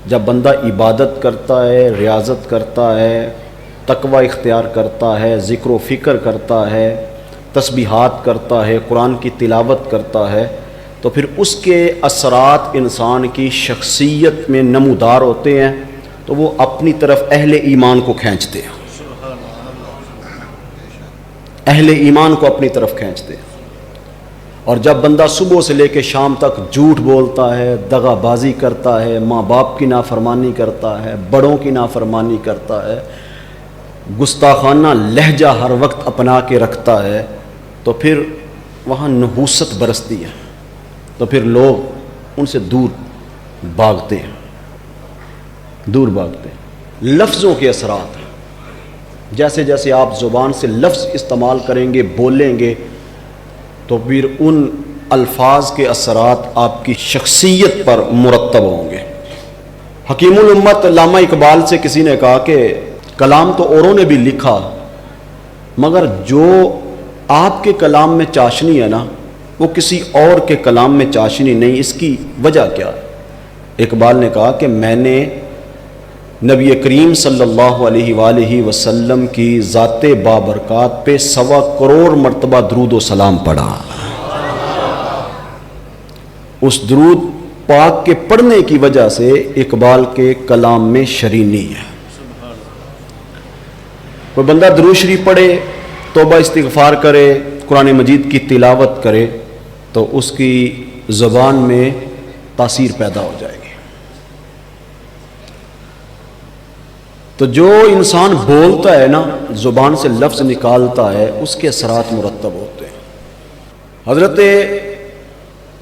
جب بندہ عبادت کرتا ہے، ریاضت کرتا ہے، تقوی اختیار کرتا ہے، ذکر و فکر کرتا ہے، تسبیحات کرتا ہے، قرآن کی تلاوت کرتا ہے، تو پھر اس کے اثرات انسان کی شخصیت میں نمودار ہوتے ہیں، تو وہ اپنی طرف اہل ایمان کو کھینچتے ہیں، اہل ایمان کو اپنی طرف کھینچتے ہیں۔ اور جب بندہ صبح سے لے کے شام تک جھوٹ بولتا ہے، دغا بازی کرتا ہے، ماں باپ کی نافرمانی کرتا ہے، بڑوں کی نافرمانی کرتا ہے، گستاخانہ لہجہ ہر وقت اپنا کے رکھتا ہے، تو پھر وہاں نحوست برستی ہے، تو پھر لوگ ان سے دور بھاگتے ہیں، دور بھاگتے ہیں۔ لفظوں کے اثرات، جیسے جیسے آپ زبان سے لفظ استعمال کریں گے، بولیں گے، تو پھر ان الفاظ کے اثرات آپ کی شخصیت پر مرتب ہوں گے۔ حکیم الامت علامہ اقبال سے کسی نے کہا کہ کلام تو اوروں نے بھی لکھا، مگر جو آپ کے کلام میں چاشنی ہے نا، وہ کسی اور کے کلام میں چاشنی نہیں، اس کی وجہ کیا ہے؟ اقبال نے کہا کہ میں نے نبی کریم صلی اللہ علیہ وآلہ وسلم کی ذات بابرکات پہ 1.25 کروڑ مرتبہ درود و سلام پڑھا۔ اس درود پاک کے پڑھنے کی وجہ سے اقبال کے کلام میں شرینی ہے۔ کوئی بندہ درود شریف پڑھے، توبہ استغفار کرے، قرآن مجید کی تلاوت کرے، تو اس کی زبان میں تاثیر پیدا ہو جائے گی۔ تو جو انسان بولتا ہے نا، زبان سے لفظ نکالتا ہے، اس کے اثرات مرتب ہوتے ہیں۔ حضرت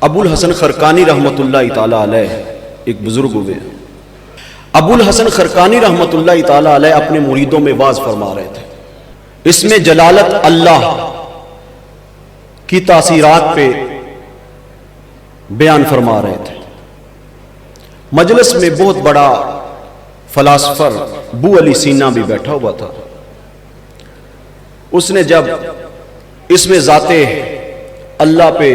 ابو الحسن خرقانی رحمۃ اللہ تعالی علیہ ایک بزرگ ہوئے، ابو الحسن خرقانی رحمۃ اللہ تعالی علیہ اپنے مریدوں میں واعظ فرما رہے تھے، اس میں جلالت اللہ کی تاثیرات پہ بیان فرما رہے تھے۔ مجلس میں بہت بڑا فلاسفر ابو علی سینا بھی بیٹھا ہوا تھا۔ اس نے جب اس میں ذات اللہ پہ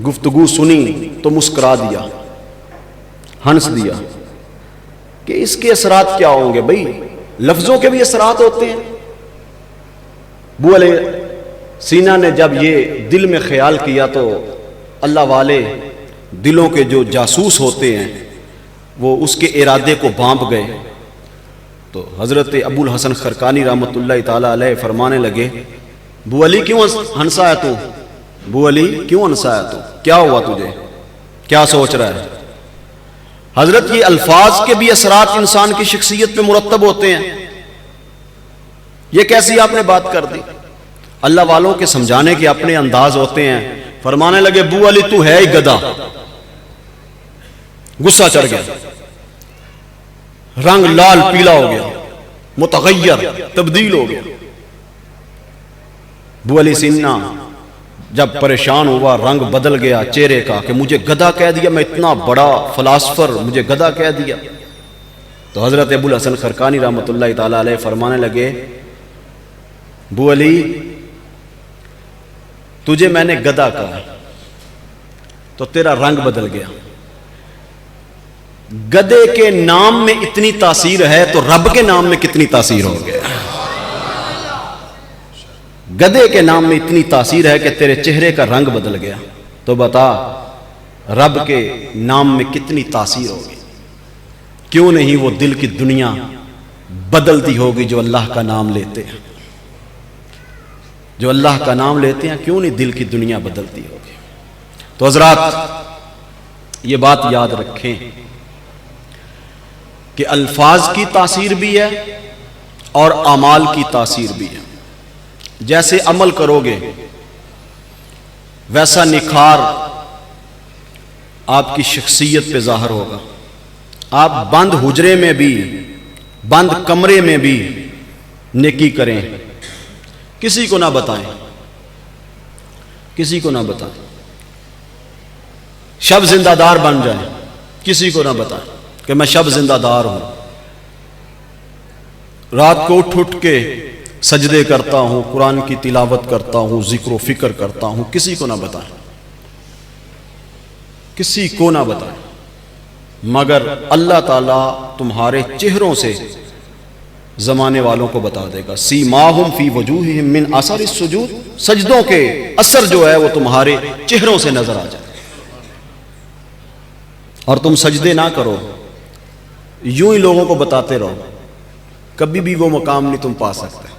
گفتگو سنی تو مسکرا دیا، ہنس دیا کہ اس کے اثرات کیا ہوں گے؟ بھئی لفظوں کے بھی اثرات ہوتے ہیں۔ ابو علی سینا نے جب یہ دل میں خیال کیا تو اللہ والے دلوں کے جو جاسوس ہوتے ہیں وہ اس کے ارادے کو بھانپ گئے۔ تو حضرت ابو الحسن خرقانی رحمۃ اللہ تعالی علیہ فرمانے لگے، ابو علی کیوں ہنسا ہے تو؟ ابو علی کیوں ہنسا ہے تو؟ کیا ہوا تجھے؟ کیا سوچ رہا ہے؟ حضرت یہ الفاظ کے بھی اثرات انسان کی شخصیت پہ مرتب ہوتے ہیں۔ یہ کیسی آپ نے بات کر دی؟ اللہ والوں کے سمجھانے کے اپنے انداز ہوتے ہیں۔ فرمانے لگے، ابو علی تو ہے ہی گدھا۔ غصہ چڑھ گیا، رنگ لال پیلا ہو گیا، متغیر تبدیل ہو گیا۔ ابو علی سینا جب پریشان ہوا، رنگ بدل گیا چہرے کا کہ مجھے گدھا کہہ دیا، میں اتنا بڑا فلاسفر، مجھے گدھا کہہ دیا۔ تو حضرت ابو الحسن خرقانی رحمۃ اللہ تعالی علیہ فرمانے لگے، ابو علی تجھے میں نے گدھا کہا تو تیرا رنگ بدل گیا، گدھے کے نام میں اتنی تاثیر ہے تو رب کے نام میں کتنی تاثیر ہو گیا؟ گدھے کے نام میں اتنی تاثیر ہے کہ تیرے چہرے کا رنگ بدل گیا، تو بتا رب کے نام میں کتنی تاثیر ہوگی؟ کیوں نہیں وہ دل کی دنیا بدلتی ہوگی جو اللہ کا نام لیتے ہیں؟ جو اللہ کا نام لیتے ہیں کیوں نہیں دل کی دنیا بدلتی ہوگی؟ تو حضرات یہ بات یاد رکھیں کہ الفاظ کی تاثیر بھی ہے اور اعمال کی تاثیر بھی ہے۔ جیسے عمل کرو گے ویسا نکھار آپ کی شخصیت پہ ظاہر ہوگا۔ آپ بند حجرے میں بھی، بند کمرے میں بھی نیکی کریں، کسی کو نہ بتائیں، کسی کو نہ بتائیں، شب زندہ دار بن جائیں، کسی کو نہ بتائیں کہ میں شب زندہ دار ہوں، رات کو اٹھ اٹھ کے سجدے کرتا ہوں، قرآن کی تلاوت کرتا ہوں، ذکر و فکر کرتا ہوں، کسی کو نہ بتائیں، کسی کو نہ بتائیں۔ مگر اللہ تعالیٰ تمہارے چہروں سے زمانے والوں کو بتا دے گا. سیماہم فی وجوہہم من اثر السجود، سجدوں کے اثر جو ہے وہ تمہارے چہروں سے نظر آ جائے. اور تم سجدے نہ کرو، یوں ہی لوگوں کو بتاتے رہو، کبھی بھی وہ مقام نہیں تم پا سکتے.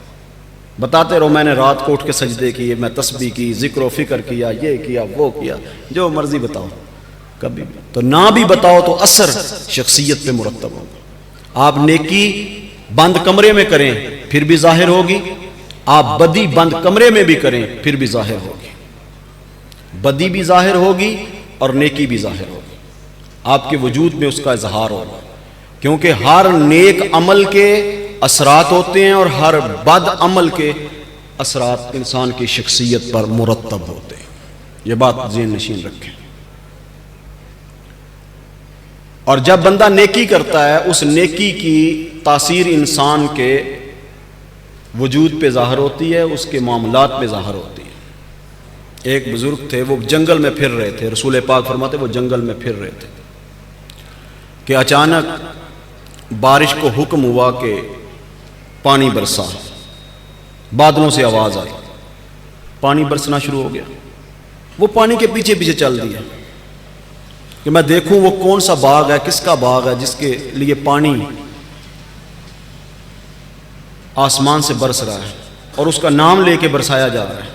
بتاتے رہو میں نے رات کو اٹھ کے سجدے کیے، میں تسبیح کی، ذکر و فکر کیا، یہ کیا وہ کیا، جو مرضی بتاؤ. کبھی بھی تو نہ بھی بتاؤ تو اثر شخصیت پہ مرتب ہوگا. آپ نیکی بند کمرے میں کریں پھر بھی ظاہر ہوگی، آپ بدی بند کمرے میں بھی کریں پھر بھی ظاہر ہوگی. بدی بھی ظاہر ہوگی اور نیکی بھی ظاہر ہوگی، آپ کے وجود میں اس کا اظہار ہوگا. کیونکہ ہر نیک عمل کے اثرات ہوتے ہیں اور ہر بد عمل کے اثرات انسان کی شخصیت پر مرتب ہوتے ہیں. یہ بات ذہن نشین رکھیں. اور جب بندہ نیکی کرتا ہے اس نیکی کی تاثیر انسان کے وجود پہ ظاہر ہوتی ہے، اس کے معاملات پہ ظاہر ہوتی ہے. ایک بزرگ تھے، وہ جنگل میں پھر رہے تھے. رسول پاک فرماتے وہ جنگل میں پھر رہے تھے کہ اچانک بارش کو حکم ہوا کہ پانی برسا. بادلوں سے آواز آئی، پانی برسنا شروع ہو گیا. وہ پانی کے پیچھے پیچھے چل دیا کہ میں دیکھوں وہ کون سا باغ ہے، کس کا باغ ہے جس کے لیے پانی آسمان سے برس رہا ہے اور اس کا نام لے کے برسایا جا رہا ہے.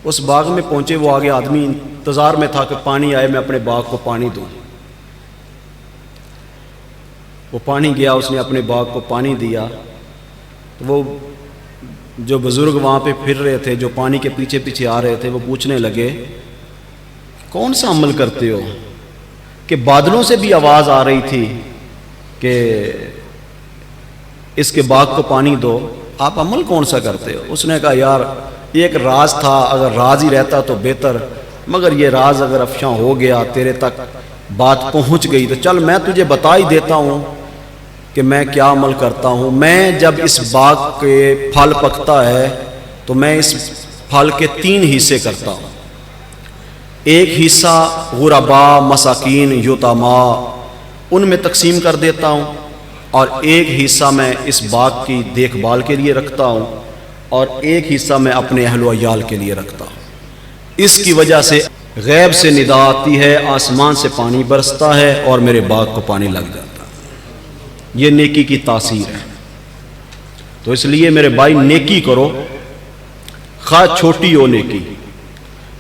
اس باغ میں پہنچے، وہ آگے آدمی انتظار میں تھا کہ پانی آئے، میں اپنے باغ کو پانی دوں. وہ پانی گیا، اس نے اپنے باغ کو پانی دیا. تو وہ جو بزرگ وہاں پہ پھر رہے تھے، جو پانی کے پیچھے پیچھے آ رہے تھے، وہ پوچھنے لگے کون سا عمل کرتے ہو کہ بادلوں سے بھی آواز آ رہی تھی کہ اس کے باغ کو پانی دو، آپ عمل کون سا کرتے ہو؟ اس نے کہا یار یہ ایک راز تھا، اگر راز ہی رہتا تو بہتر، مگر یہ راز اگر افشاں ہو گیا، تیرے تک بات پہنچ گئی، تو چل میں تجھے بتا ہی دیتا ہوں کہ میں کیا عمل کرتا ہوں. میں جب اس باغ کے پھل پکتا ہے تو میں اس پھل کے 3 حصے کرتا ہوں. ایک حصہ غرباء، مساکین، یتاما ان میں تقسیم کر دیتا ہوں، اور ایک حصہ میں اس باغ کی دیکھ بھال کے لیے رکھتا ہوں، اور ایک حصہ میں اپنے اہل و عیال کے لیے رکھتا ہوں. اس کی وجہ سے غیب سے ندا آتی ہے، آسمان سے پانی برستا ہے اور میرے باغ کو پانی لگ جاتا ہے. یہ نیکی کی تاثیر ہے. تو اس لیے میرے بھائی نیکی کرو، خواہ چھوٹی ہو نیکی.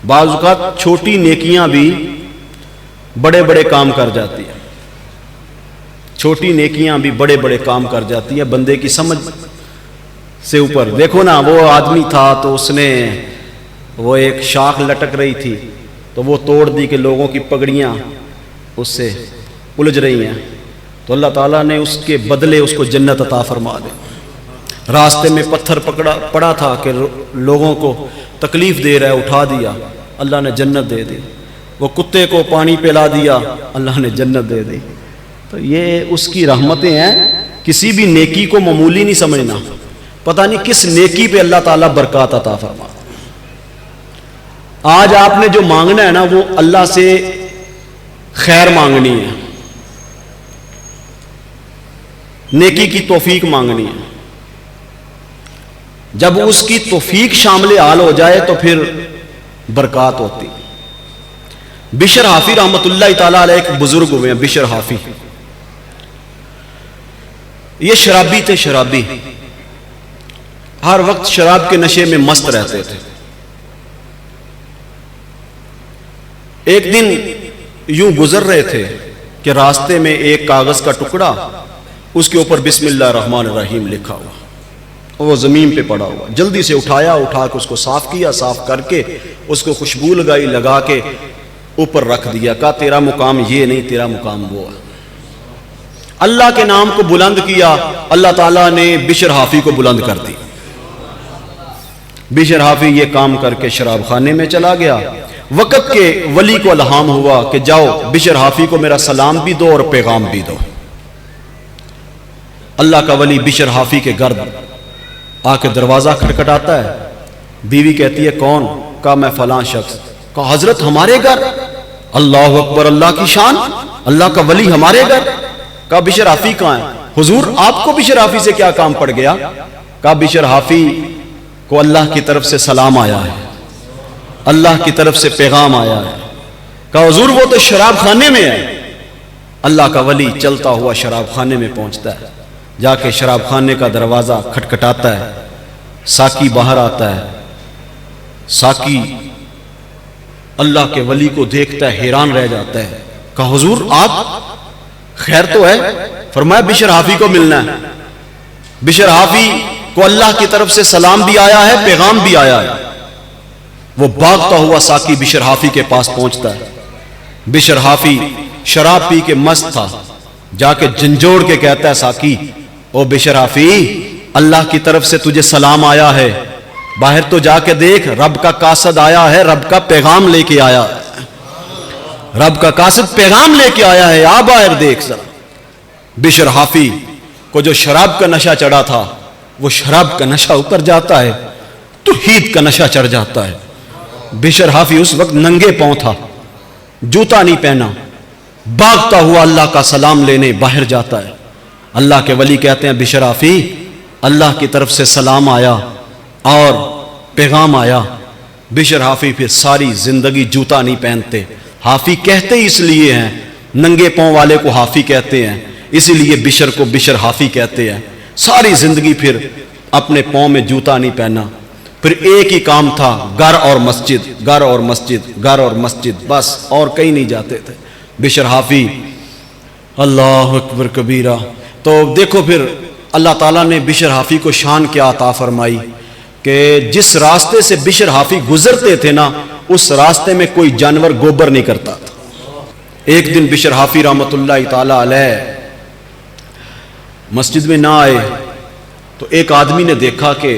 بعض اوقات چھوٹی نیکیاں بھی بڑے بڑے کام کر جاتی ہیں. چھوٹی نیکیاں بھی بڑے بڑے کام کر جاتی ہیں بندے کی سمجھ سے اوپر. دیکھو نا، وہ آدمی تھا تو اس نے وہ ایک شاخ لٹک رہی تھی تو وہ توڑ دی کہ لوگوں کی پگڑیاں اس سے الجھ رہی ہیں، تو اللہ تعالیٰ نے اس کے بدلے اس کو جنت عطا فرما دے. راستے میں پتھر پڑا تھا کہ لوگوں کو تکلیف دے رہا ہے، اٹھا دیا، اللہ نے جنت دے دی. وہ کتے کو پانی پلا دیا، اللہ نے جنت دے دی. تو یہ اس کی رحمتیں ہیں. کسی بھی نیکی کو معمولی نہیں سمجھنا، پتہ نہیں کس نیکی پہ اللہ تعالیٰ برکات عطا فرما. آج آپ نے جو مانگنا ہے نا، وہ اللہ سے خیر مانگنی ہے، نیکی کی توفیق مانگنی ہے. جب اس کی توفیق شامل حال ہو جائے تو پھر برکات ہوتی. بشر حافی رحمۃ اللہ تعالیٰ علیہ ایک بزرگ ہوئے ہیں، بشر حافی. یہ شرابی تھے، شرابی، ہر وقت شراب کے نشے میں مست رہتے تھے. ایک دن یوں گزر رہے تھے کہ راستے میں ایک کاغذ کا ٹکڑا، اس کے اوپر بسم اللہ الرحمن الرحیم لکھا ہوا، وہ زمین پہ پڑا ہوا. جلدی سے اٹھا کے اس کو صاف کیا، صاف کر کے اس کو خوشبو لگائی، لگا کے اوپر رکھ دیا. کہا تیرا مقام یہ نہیں، تیرا مقام وہ ہے. اللہ کے نام کو بلند کیا، اللہ تعالیٰ نے بشر حافی کو بلند کر دی. بشر حافی یہ کام کر کے شراب خانے میں چلا گیا. وقت کے ولی کو الہام ہوا کہ جاؤ بشر حافی کو میرا سلام بھی دو اور پیغام بھی دو. اللہ کا ولی بشر حافی کے گھر آ کے دروازہ کھٹکھٹاتا ہے. بیوی کہتی ہے کون؟ کہا میں فلاں شخص. کہا حضرت ہمارے گھر؟ اللہ اکبر، اللہ کی شان. اللہ کا ولی ہمارے گھر؟ کہا بشر حافی کہاں ہے؟ حضور آپ کو بشر حافی سے کیا کام پڑ گیا؟ کہا بشر حافی کو اللہ کی طرف سے سلام آیا ہے، اللہ کی طرف سے پیغام آیا ہے۔ کہا حضور وہ تو شراب خانے میں ہے۔ اللہ کا ولی چلتا ہوا شراب خانے میں پہنچتا ہے، جا کے شراب خانے کا دروازہ کھٹکھٹاتا ہے، ساقی باہر آتا ہے۔ ساقی اللہ کے ولی کو دیکھتا ہے، حیران رہ جاتا ہے۔ کہا حضور آپ خیر تو ہے؟ فرمایا بشر حافی کو ملنا ہے۔ بشر حافی کو اللہ کی طرف سے سلام بھی آیا ہے، پیغام بھی آیا ہے۔ وہ بھاگتا ہوا ساقی بشر حافی کے پاس پہنچتا ہے۔ بشر حافی شراب پی کے مست تھا، جا کے جھنجھوڑ کے کہتا ہے ساقی او بشر حافی، اللہ کی طرف سے تجھے سلام آیا ہے، باہر تو جا کے دیکھ، رب کا قاصد آیا ہے، رب کا پیغام لے کے آیا ہے، رب کا قاصد پیغام لے کے آیا ہے، آ باہر دیکھ ذرا۔ بشر حافی کو جو شراب کا نشہ چڑھا تھا، وہ شراب کا نشہ اتر جاتا ہے، توحید کا نشہ چڑھ جاتا ہے۔ بشر حافی اس وقت ننگے پاؤں تھا، جوتا نہیں پہنا، بھاگتا ہوا اللہ کا سلام لینے باہر جاتا ہے۔ اللہ کے ولی کہتے ہیں بشر حافی اللہ کی طرف سے سلام آیا اور پیغام آیا۔ بشر حافی پھر ساری زندگی جوتا نہیں پہنتے۔ حافی کہتے اس لیے ہیں، ننگے پاؤں والے کو حافی کہتے ہیں، اسی لیے بشر کو بشر حافی کہتے ہیں۔ ساری زندگی پھر اپنے پاؤں میں جوتا نہیں پہنا، پھر ایک ہی کام تھا، گھر اور مسجد، گھر اور مسجد، گھر اور مسجد، بس اور کہیں نہیں جاتے تھے بشر حافی۔ اللہ اکبر کبیرہ۔ تو دیکھو پھر اللہ تعالیٰ نے بشر حافی کو شان کیا عطا فرمائی کہ جس راستے سے بشر حافی گزرتے تھے نا، اس راستے میں کوئی جانور گوبر نہیں کرتا تھا۔ ایک دن بشر حافی رحمت اللہ تعالیٰ علیہ مسجد میں نہ آئے تو ایک آدمی نے دیکھا کہ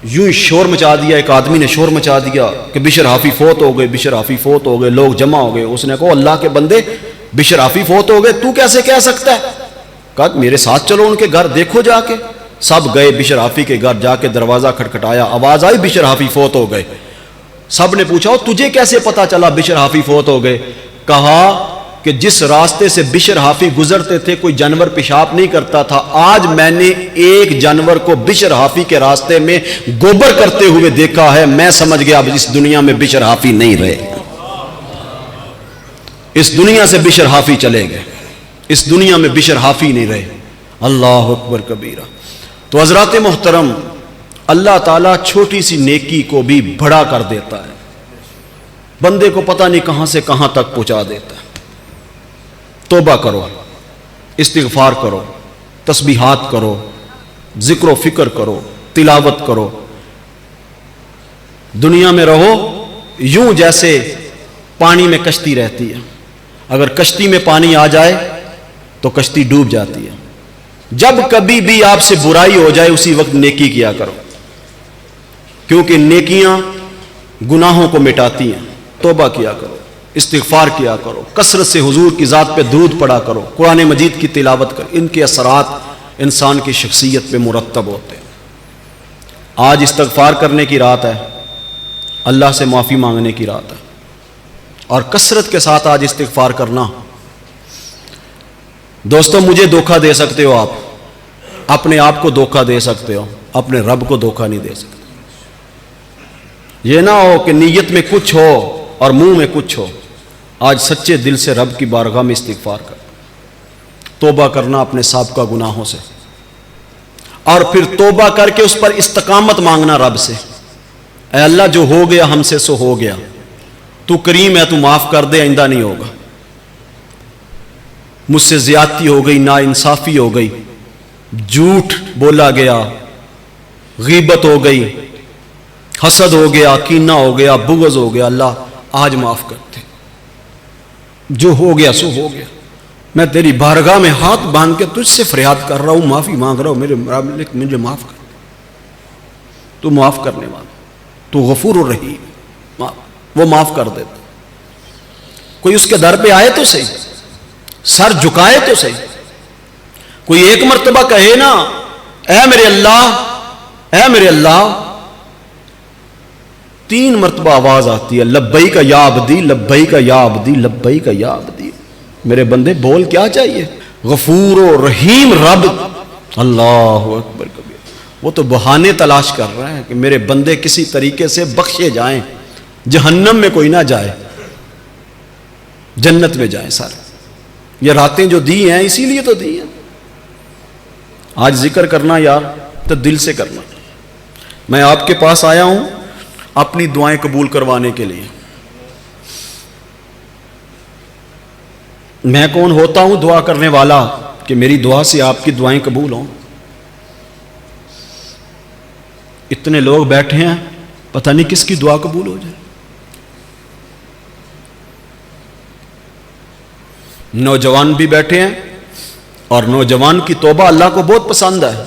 یوں شور مچا دیا، ایک آدمی نے شور مچا دیا کہ بشر حافی فوت ہو گئے، بشر حافی فوت ہو گئے، لوگ جمع ہو گئے۔ اس نے کہا اللہ کے بندے بشر حافی فوت ہو گئے تو کیسے کہہ سکتا ہے؟ کہا میرے ساتھ چلو ان کے گھر دیکھو جا کے۔ سب گئے بشر حافی کے گھر، جا کے دروازہ کھٹکھٹایا، آواز آئی بشر حافی فوت ہو گئے۔ سب نے پوچھا تجھے کیسے پتا چلا بشر حافی فوت ہو گئے؟ کہا کہ جس راستے سے بشر حافی گزرتے تھے کوئی جانور پیشاب نہیں کرتا تھا، آج میں نے ایک جانور کو بشر حافی کے راستے میں گوبر کرتے ہوئے دیکھا ہے، میں سمجھ گیا اب اس دنیا میں بشر حافی نہیں رہے، اس دنیا سے بشر حافی چلے گئے، اس دنیا میں بشر حافی نہیں رہے۔ اللہ اکبر کبیرہ۔ تو حضرات محترم، اللہ تعالیٰ چھوٹی سی نیکی کو بھی بڑا کر دیتا ہے، بندے کو پتہ نہیں کہاں سے کہاں تک پہنچا دیتا ہے۔ توبہ کرو، استغفار کرو، تسبیحات کرو، ذکر و فکر کرو، تلاوت کرو، دنیا میں رہو یوں جیسے پانی میں کشتی رہتی ہے، اگر کشتی میں پانی آ جائے تو کشتی ڈوب جاتی ہے۔ جب کبھی بھی آپ سے برائی ہو جائے اسی وقت نیکی کیا کرو، کیونکہ نیکیاں گناہوں کو مٹاتی ہیں۔ توبہ کیا کرو، استغفار کیا کرو، کثرت سے حضور کی ذات پہ درود پڑھا کرو، قرآن مجید کی تلاوت کرو، ان کے اثرات انسان کی شخصیت پہ مرتب ہوتے ہیں۔ آج استغفار کرنے کی رات ہے، اللہ سے معافی مانگنے کی رات ہے، اور کثرت کے ساتھ آج استغفار کرنا۔ دوستو مجھے دھوکہ دے سکتے ہو، آپ اپنے آپ کو دھوکہ دے سکتے ہو، اپنے رب کو دھوکہ نہیں دے سکتے۔ یہ نہ ہو کہ نیت میں کچھ ہو اور منہ میں کچھ ہو۔ آج سچے دل سے رب کی بارگاہ میں استغفار کر، توبہ کرنا اپنے سابقہ گناہوں سے، اور پھر توبہ کر کے اس پر استقامت مانگنا رب سے۔ اے اللہ جو ہو گیا ہم سے سو ہو گیا، تو کریم ہے، تو معاف کر دے، آئندہ نہیں ہوگا۔ مجھ سے زیادتی ہو گئی، ناانصافی ہو گئی، جھوٹ بولا گیا، غیبت ہو گئی، حسد ہو گیا، کینہ ہو گیا، بغض ہو گیا، اللہ آج معاف کر دے، جو ہو گیا سو ہو گیا۔ میں تیری بارگاہ میں ہاتھ باندھ کے تجھ سے فریاد کر رہا ہوں، معافی مانگ رہا ہوں، میرے مالک مجھے معاف کر دے۔ تو معاف کرنے والا، تو غفور الرحیم، وہ معاف کر دیتا۔ کوئی اس کے در پہ آئے تو صحیح، سر جھکائے تو صحیح، کوئی ایک مرتبہ کہے نا اے میرے اللہ، اے میرے اللہ، 3 مرتبہ آواز آتی ہے، لبیک یا عبدی، لبیک یا عبدی، لبیک یا عبدی۔ میرے بندے بول کیا چاہیے؟ غفور و رحیم رب، اللہ اکبر کبیر۔ وہ تو بہانے تلاش کر رہے ہیں کہ میرے بندے کسی طریقے سے بخشے جائیں، جہنم میں کوئی نہ جائے، جنت میں جائیں سارے۔ یہ راتیں جو دی ہیں اسی لیے تو دی ہیں۔ آج ذکر کرنا یار تو دل سے کرنا۔ میں آپ کے پاس آیا ہوں اپنی دعائیں قبول کروانے کے لیے۔ میں کون ہوتا ہوں دعا کرنے والا کہ میری دعا سے آپ کی دعائیں قبول ہوں؟ اتنے لوگ بیٹھے ہیں، پتہ نہیں کس کی دعا قبول ہو جائے۔ نوجوان بھی بیٹھے ہیں اور نوجوان کی توبہ اللہ کو بہت پسند ہے۔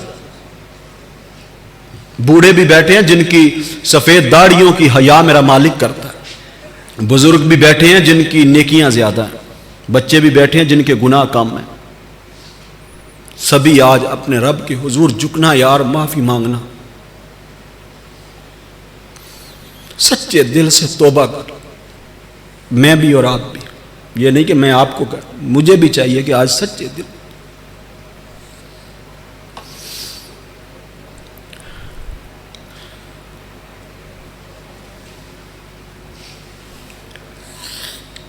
بوڑھے بھی بیٹھے ہیں جن کی سفید داڑھیوں کی حیا میرا مالک کرتا ہے۔ بزرگ بھی بیٹھے ہیں جن کی نیکیاں زیادہ ہیں۔ بچے بھی بیٹھے ہیں جن کے گناہ کم ہیں۔ سبھی آج اپنے رب کے حضور جھکنا یار، معافی مانگنا، سچے دل سے توبہ کر۔ میں بھی اور آپ بھی، یہ نہیں کہ میں آپ کو کر، مجھے بھی چاہیے کہ آج سچے دل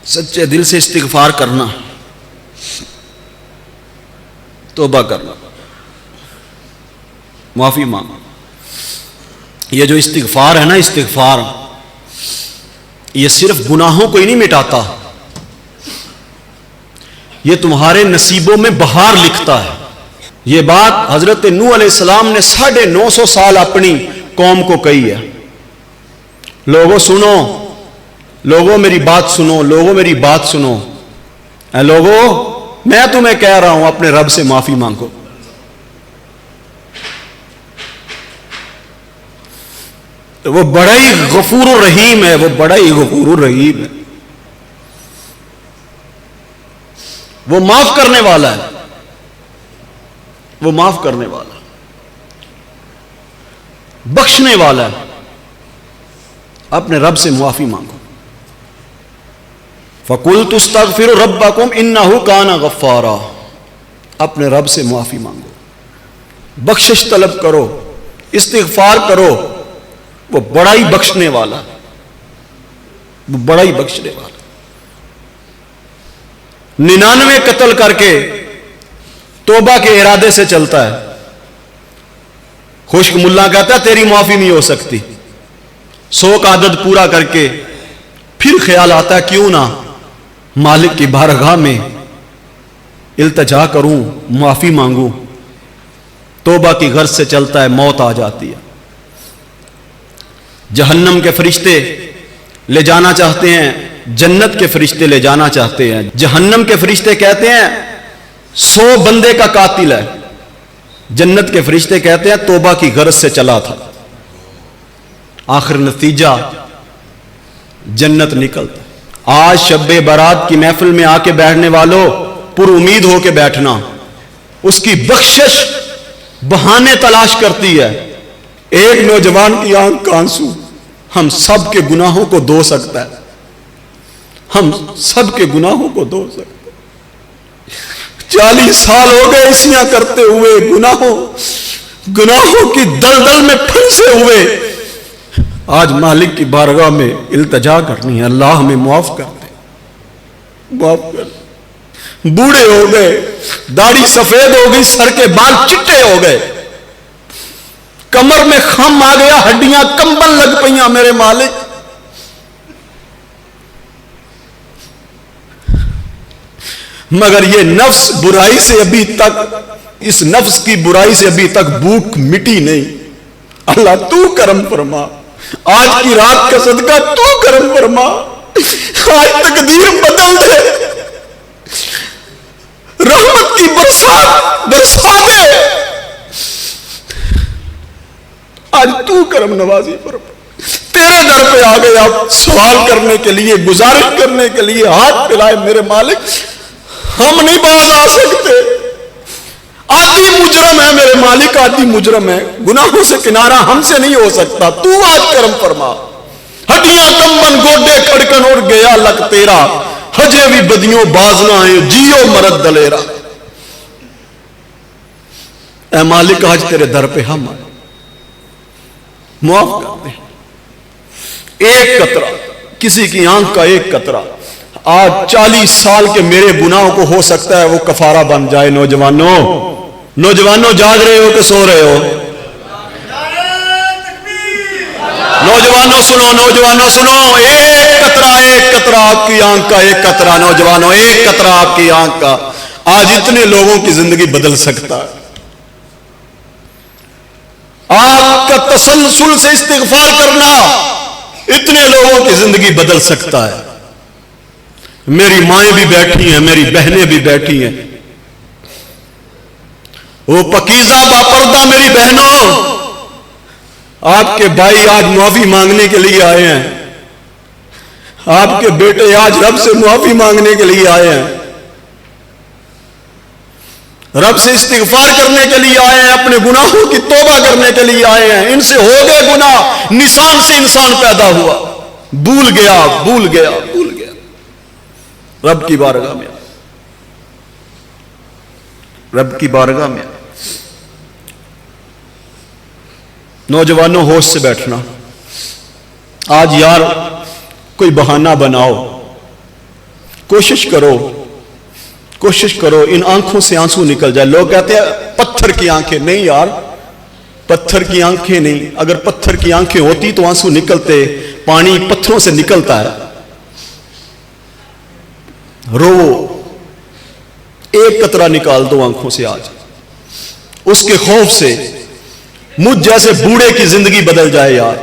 سچے دل سے استغفار کرنا، توبہ کرنا، معافی مانگنا۔ یہ جو استغفار ہے نا، استغفار یہ صرف گناہوں کو ہی نہیں مٹاتا، یہ تمہارے نصیبوں میں بہار لکھتا ہے۔ یہ بات حضرت نوح علیہ السلام نے 950 سال اپنی قوم کو کہی ہے۔ لوگوں سنو، لوگوں میری بات سنو، لوگوں میری بات سنو، اے لوگوں میں تمہیں کہہ رہا ہوں اپنے رب سے معافی مانگو۔ تو وہ بڑا ہی غفور الرحیم ہے، وہ بڑا ہی غفور الرحیم ہے، وہ معاف کرنے والا ہے، وہ معاف کرنے والا، بخشنے والا ہے۔ اپنے رب سے معافی مانگو۔ فَقُلْتُ اسْتَغْفِرُوا رَبَّكُمْ إِنَّهُ كَانَ غَفَّارًا۔ اپنے رب سے معافی مانگو، بخشش طلب کرو، استغفار کرو، وہ بڑا ہی بخشنے والا، وہ بڑا ہی بخشنے والا۔ 99 قتل کر کے توبہ کے ارادے سے چلتا ہے۔ خشک ملا کہتا ہے تیری معافی نہیں ہو سکتی۔ 100 کا عدد پورا کر کے پھر خیال آتا ہے کیوں نہ مالک کی بارگاہ میں التجا کروں، معافی مانگوں۔ توبہ کی غرض سے چلتا ہے، موت آ جاتی ہے۔ جہنم کے فرشتے لے جانا چاہتے ہیں، جنت کے فرشتے لے جانا چاہتے ہیں۔ جہنم کے فرشتے کہتے ہیں 100 بندے کا قاتل ہے، جنت کے فرشتے کہتے ہیں توبہ کی غرض سے چلا تھا۔ آخر نتیجہ جنت نکلتا۔ آج شب برات کی محفل میں آ کے بیٹھنے والوں پر امید ہو کے بیٹھنا، اس کی بخشش بہانے تلاش کرتی ہے۔ ایک نوجوان کی آنکھ کا آنسو ہم سب کے گناہوں کو دھو سکتا ہے، ہم سب کے گناہوں کو دھو سکتا ہے۔ 40 سال ہو گئے اسیاں کرتے ہوئے، گناہوں کی دلدل میں پھنسے ہوئے۔ آج مالک کی بارگاہ میں التجا کرنی ہے، اللہ ہمیں معاف کر دے، معاف کر دے۔ بوڑھے ہو گئے، داڑھی سفید ہو گئی، سر کے بال چٹے ہو گئے، کمر میں خم آ گیا، ہڈیاں کمبل لگ پئیاں، میرے مالک مگر یہ نفس برائی سے ابھی تک، اس نفس کی برائی سے ابھی تک بھوک مٹی نہیں۔ اللہ تو کرم فرما، آج کی رات کا صدقہ تو کرم فرما، آج تقدیر بدل دے، رحمت کی برسات برسا دے، آج تو کرم نوازی فرما۔ تیرے در پہ آ گئے آپ سوال کرنے کے لیے، گزارش کرنے کے لیے، ہاتھ پھیلائے میرے مالک، ہم نہیں باز آ سکتے، آدھی مجرم ہے میرے مالک، آدھی مجرم ہے، گناہوں سے کنارہ ہم سے نہیں ہو سکتا، تو آج کرم فرما۔ ہڈیاں کمبن گوڈے کھڑکن اور گیا لک تیرا، ہجے بھی بدیوں بازنا ہے جیو مرد دلیرا. اے مالک آج تیرے در پہ ہم آئے, معاف کر دے. ایک قطرہ, کسی کی آنکھ کا ایک قطرہ آج 40 سال کے میرے گناہوں کو ہو سکتا ہے وہ کفارہ بن جائے. نوجوانوں جاگ رہے ہو کہ سو رہے ہو؟ نوجوانوں سنو, ایک قطرہ آپ کی آنکھ کا, ایک قطرہ نوجوانوں, ایک قطرہ آپ کی آنکھ کا آج اتنے لوگوں کی زندگی بدل سکتا ہے. آپ کا تسلسل سے استغفار کرنا اتنے لوگوں کی زندگی بدل سکتا ہے. میری مائیں بھی بیٹھی ہیں, میری بہنیں بھی بیٹھی ہیں, وہ پکیزہ باپردہ میری بہنوں, آپ کے بھائی آج معافی مانگنے کے لیے آئے ہیں, آپ کے بیٹے آج رب سے معافی مانگنے کے لیے آئے ہیں, رب سے استغفار کرنے کے لیے آئے ہیں, اپنے گناہوں کی توبہ کرنے کے لیے آئے ہیں. ان سے ہو گئے گناہ, نسان سے انسان پیدا ہوا, بھول گیا. رب کی بارگاہ میں نوجوانوں ہوش سے بیٹھنا. آج یار کوئی بہانہ بناؤ, کوشش کرو ان آنکھوں سے آنسو نکل جائے. لوگ کہتے ہیں پتھر کی آنکھیں, نہیں یار پتھر کی آنکھیں نہیں. اگر پتھر کی آنکھیں ہوتی تو آنسو نکلتے. پانی پتھروں سے نکلتا ہے. رو, ایک قطرہ نکال دو آنکھوں سے آج, اس کے خوف سے مجھ جیسے بوڑھے کی زندگی بدل جائے یار,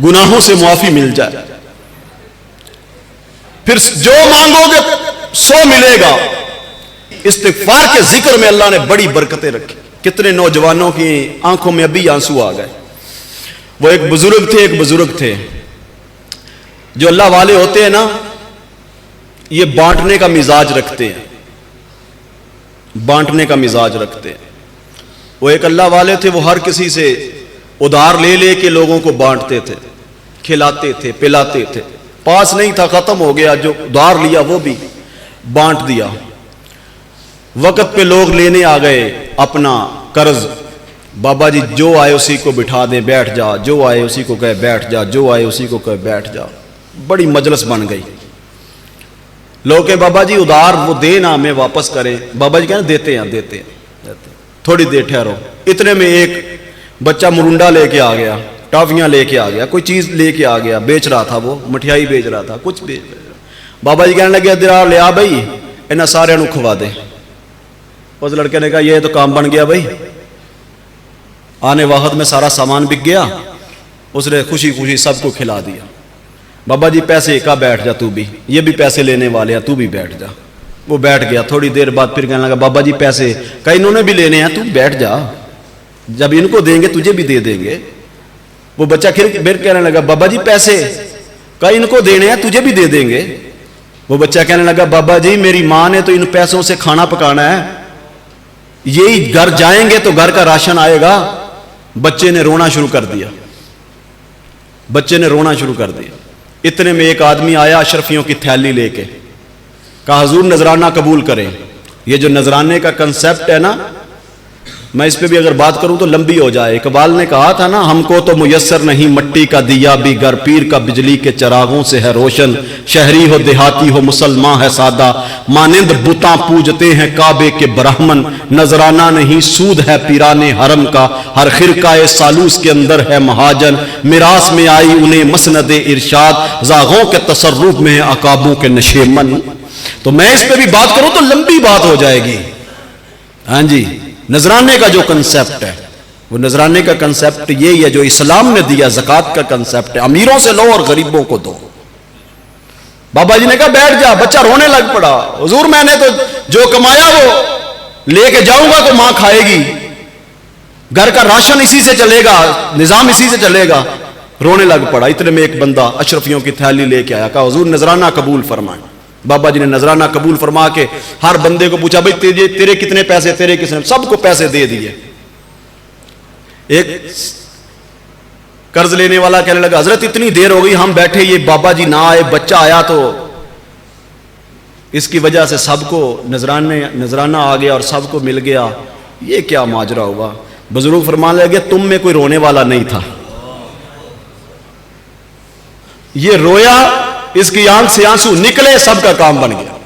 گناہوں سے معافی مل جائے. پھر جو مانگو گے 100 ملے گا. استغفار کے ذکر میں اللہ نے بڑی برکتیں رکھی. کتنے نوجوانوں کی آنکھوں میں ابھی آنسو آ گئے. وہ ایک بزرگ تھے جو اللہ والے ہوتے ہیں نا, یہ بانٹنے کا مزاج رکھتے ہیں. وہ ایک اللہ والے تھے, وہ ہر کسی سے ادھار لے کے لوگوں کو بانٹتے تھے, کھلاتے تھے, پلاتے تھے. پاس نہیں تھا, ختم ہو گیا, جو ادھار لیا وہ بھی بانٹ دیا. وقت پہ لوگ لینے آ گئے اپنا قرض. بابا جی جو آئے اسی کو بٹھا دیں, بیٹھ جا, جو آئے اسی کو کہے بیٹھ جا, جو آئے اسی کو کہے بیٹھ جا. بڑی مجلس بن گئی. لوگ کہ بابا جی ادھار وہ دینا ہمیں واپس کریں. بابا جی کہنا دیتے ہیں, تھوڑی دیر ٹھہرو. اتنے میں ایک بچہ مرنڈا لے کے آ گیا, ٹافیاں لے کے آ گیا, کوئی چیز لے کے آ گیا, بیچ رہا تھا, وہ مٹھائی بیچ رہا تھا, کچھ بیچ رہا تھا. بابا جی کہنے لگے ادھر لیا بھائی, انہیں سارے نو کھوا دے. اس لڑکے نے کہا یہ تو کام بن گیا بھائی, آنے وقت میں سارا سامان بک گیا. اس نے خوشی سب کو کھلا دیا. بابا جی پیسے کا بیٹھ جا, تو بھی, یہ بھی پیسے لینے والے ہیں, تو بھی بیٹھ جا. وہ بیٹھ گیا. تھوڑی دیر بعد پھر کہنے لگا بابا جی پیسے کہ انہوں نے بھی لینے ہیں, تو بیٹھ جا, جب ان کو دیں گے تجھے بھی دے دیں گے. وہ بچہ پھر کہنے لگا بابا جی پیسے کہ ان کو دینے ہیں, تجھے بھی دے دیں گے. وہ بچہ کہنے لگا بابا جی میری ماں نے تو ان پیسوں سے کھانا پکانا ہے, یہی گھر جائیں گے تو گھر کا راشن آئے گا. بچے نے رونا شروع کر دیا. اتنے میں ایک آدمی آیا اشرفیوں کی تھیلی لے کے, کہا حضور نذرانہ قبول کریں. یہ جو نذرانے کا کنسیپٹ ہے نا, میں اس پہ بھی اگر بات کروں تو لمبی ہو جائے. اقبال نے کہا تھا نا, ہم کو تو میسر نہیں مٹی کا دیا بھی, گر پیر کا بجلی کے چراغوں سے ہے روشن. شہری ہو دیہاتی ہو مسلمان ہے سادہ, مانند بتاں پوجتے ہیں کعبے کے برہمن. نذرانہ نہیں سود ہے پیران حرم کا, ہر خرقہ سالوس کے اندر ہے مہاجن. میراث میں آئی انہیں مسند ارشاد, زاغوں کے تصرف میں عقابوں کے نشیمن. تو میں اس پہ بھی بات کروں تو لمبی بات ہو جائے گی. ہاں جی, نذرانے کا جو کنسیپٹ ہے وہ نذرانے کا کنسیپٹ یہی ہے جو اسلام نے دیا. زکوٰۃ کا کنسیپٹ ہے امیروں سے لو اور غریبوں کو دو. بابا جی نے کہا بیٹھ جا. بچہ رونے لگ پڑا, حضور میں نے تو جو کمایا وہ لے کے جاؤں گا تو ماں کھائے گی, گھر کا راشن اسی سے چلے گا, نظام اسی سے چلے گا. رونے لگ پڑا. اتنے میں ایک بندہ اشرفیوں کی تھیلی لے کے آیا, کہا حضور نذرانہ قبول فرمائیں. بابا جی نے نذرانہ قبول فرما کے ہر بندے کو پوچھا بھائی تیرے کتنے پیسے, تیرے کتنے, سب کو پیسے دے دیے. ایک قرض لینے والا کہنے لگا حضرت اتنی دیر ہو گئی ہم بیٹھے, یہ بابا جی نہ آئے, بچہ آیا تو اس کی وجہ سے سب کو نذرانہ آ گیا اور سب کو مل گیا. یہ کیا ماجرا ہوا؟ بزرگ فرمانے لگے تم میں کوئی رونے والا نہیں تھا. یہ رویا، اس کی آنکھ سے آنسو نکلے، سب کا کام بن گیا.